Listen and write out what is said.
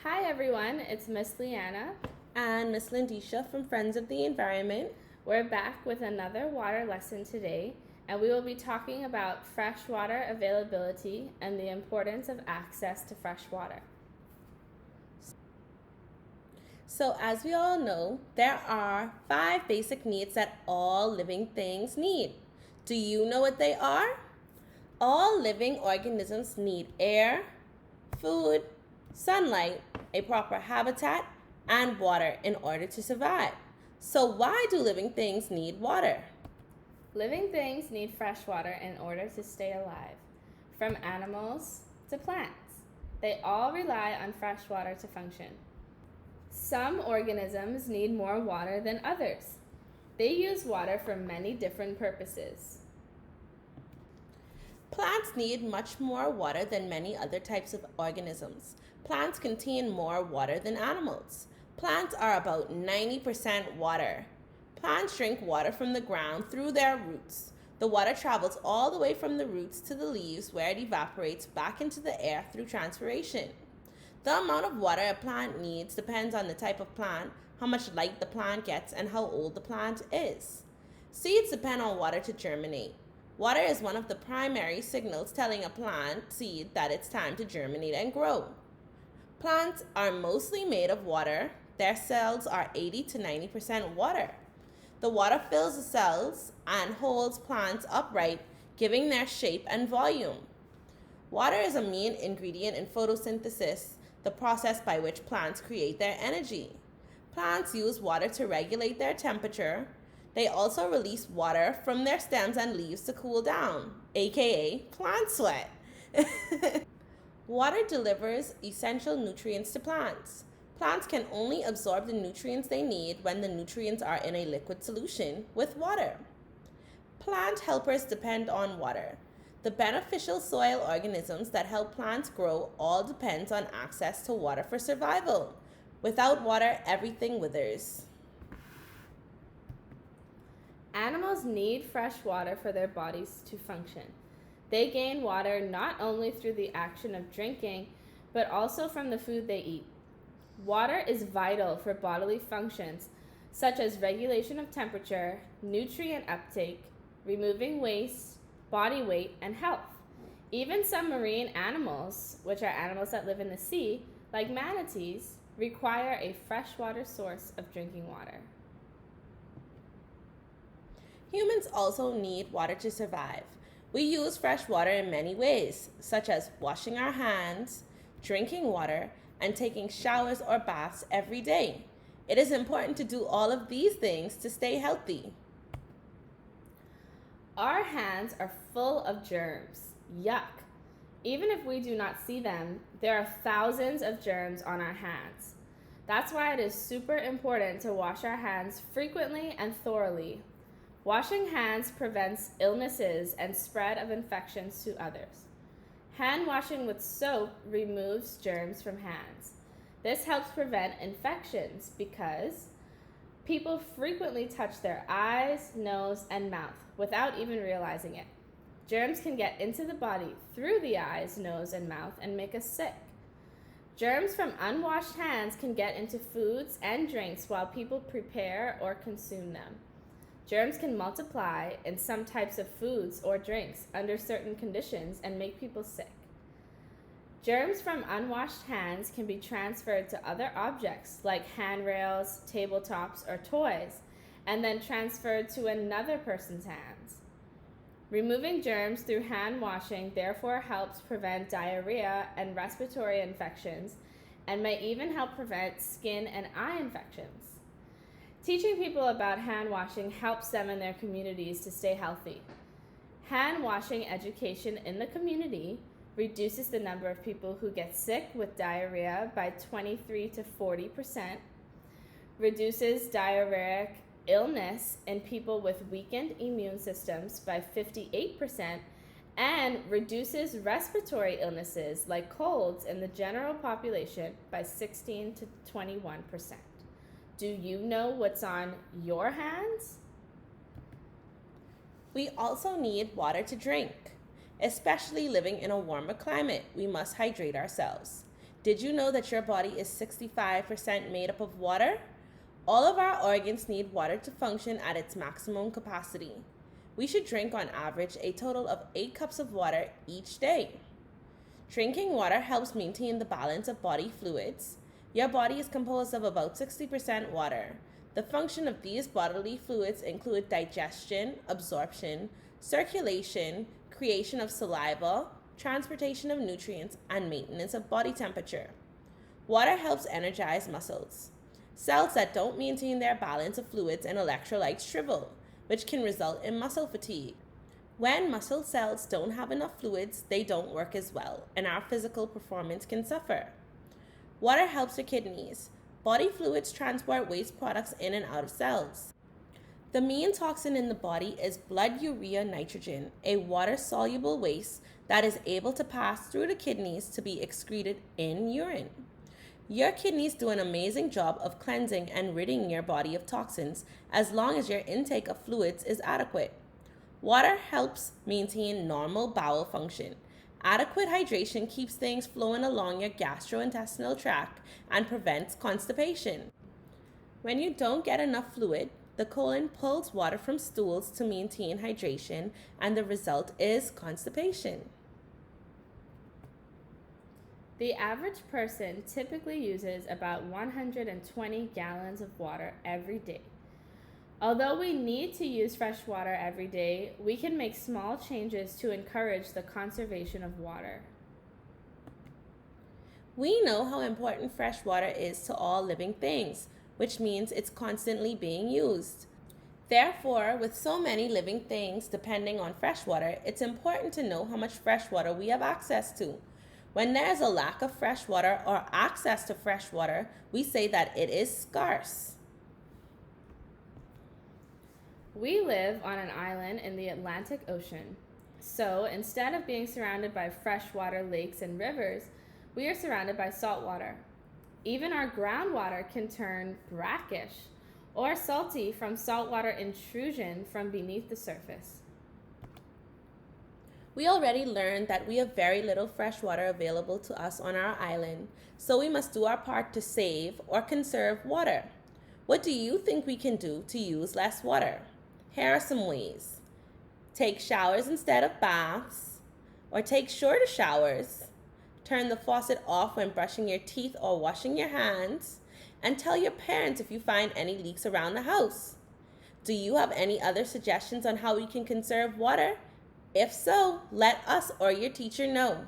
Hi everyone, it's Miss Leanna. And Miss Lindisha from Friends of the Environment. We're back with another water lesson today, and we will be talking about freshwater availability and the importance of access to fresh water. So, as we all know, there are 5 basic needs that all living things need. Do you know what they are? All living organisms need air, food, sunlight, a proper habitat, and water in order to survive. So, why do living things need water? Living things need fresh water in order to stay alive, from animals to plants. They all rely on fresh water to function. Some organisms need more water than others. They use water for many different purposes. Plants need much more water than many other types of organisms. Plants contain more water than animals. Plants are about 90% water. Plants drink water from the ground through their roots. The water travels all the way from the roots to the leaves where it evaporates back into the air through transpiration. The amount of water a plant needs depends on the type of plant, how much light the plant gets, and how old the plant is. Seeds depend on water to germinate. Water is one of the primary signals telling a plant seed that it's time to germinate and grow. Plants are mostly made of water. Their cells are 80 to 90% water. The water fills the cells and holds plants upright, giving their shape and volume. Water is a main ingredient in photosynthesis, the process by which plants create their energy. Plants use water to regulate their temperature. They also release water from their stems and leaves to cool down, aka plant sweat. Water delivers essential nutrients to plants. Plants can only absorb the nutrients they need when the nutrients are in a liquid solution with water. Plant helpers depend on water. The beneficial soil organisms that help plants grow all depends on access to water for survival. Without water, everything withers. Animals need fresh water for their bodies to function. They gain water not only through the action of drinking, but also from the food they eat. Water is vital for bodily functions such as regulation of temperature, nutrient uptake, removing waste, body weight, and health. Even some marine animals, which are animals that live in the sea, like manatees, require a freshwater source of drinking water. Humans also need water to survive. We use fresh water in many ways, such as washing our hands, drinking water, and taking showers or baths every day. It is important to do all of these things to stay healthy. Our hands are full of germs. Yuck. Even if we do not see them, there are thousands of germs on our hands. That's why it is super important to wash our hands frequently and thoroughly. Washing hands prevents illnesses and spread of infections to others. Hand washing with soap removes germs from hands. This helps prevent infections because people frequently touch their eyes, nose, and mouth without even realizing it. Germs can get into the body through the eyes, nose, and mouth and make us sick. Germs from unwashed hands can get into foods and drinks while people prepare or consume them. Germs can multiply in some types of foods or drinks under certain conditions and make people sick. Germs from unwashed hands can be transferred to other objects like handrails, tabletops, or toys, and then transferred to another person's hands. Removing germs through hand washing therefore helps prevent diarrhea and respiratory infections and may even help prevent skin and eye infections. Teaching people about hand washing helps them in their communities to stay healthy. Hand washing education in the community reduces the number of people who get sick with diarrhea by 23 to 40%, reduces diarrheic illness in people with weakened immune systems by 58%, and reduces respiratory illnesses like colds in the general population by 16 to 21%. Do you know what's on your hands? We also need water to drink. Especially living in a warmer climate, we must hydrate ourselves. Did you know that your body is 65% made up of water? All of our organs need water to function at its maximum capacity. We should drink on average a total of 8 cups of water each day. Drinking water helps maintain the balance of body fluids. Your body is composed of about 60% water. The function of these bodily fluids include digestion, absorption, circulation, creation of saliva, transportation of nutrients, and maintenance of body temperature. Water helps energize muscles. Cells that don't maintain their balance of fluids and electrolytes shrivel, which can result in muscle fatigue. When muscle cells don't have enough fluids, they don't work as well, and our physical performance can suffer. Water helps your kidneys. Body fluids transport waste products in and out of cells. The main toxin in the body is blood urea nitrogen, a water-soluble waste that is able to pass through the kidneys to be excreted in urine. Your kidneys do an amazing job of cleansing and ridding your body of toxins as long as your intake of fluids is adequate. Water helps maintain normal bowel function. Adequate hydration keeps things flowing along your gastrointestinal tract and prevents constipation. When you don't get enough fluid, the colon pulls water from stools to maintain hydration, and the result is constipation. The average person typically uses about 120 gallons of water every day. Although we need to use fresh water every day, we can make small changes to encourage the conservation of water. We know how important fresh water is to all living things, which means it's constantly being used. Therefore, with so many living things depending on fresh water, it's important to know how much fresh water we have access to. When there is a lack of fresh water or access to fresh water, we say that it is scarce. We live on an island in the Atlantic Ocean. So instead of being surrounded by freshwater lakes and rivers, we are surrounded by salt water. Even our groundwater can turn brackish or salty from saltwater intrusion from beneath the surface. We already learned that we have very little fresh water available to us on our island, so we must do our part to save or conserve water. What do you think we can do to use less water? Here are some ways. Take showers instead of baths, or take shorter showers. Turn the faucet off when brushing your teeth or washing your hands, and tell your parents if you find any leaks around the house. Do you have any other suggestions on how we can conserve water? If so, let us or your teacher know.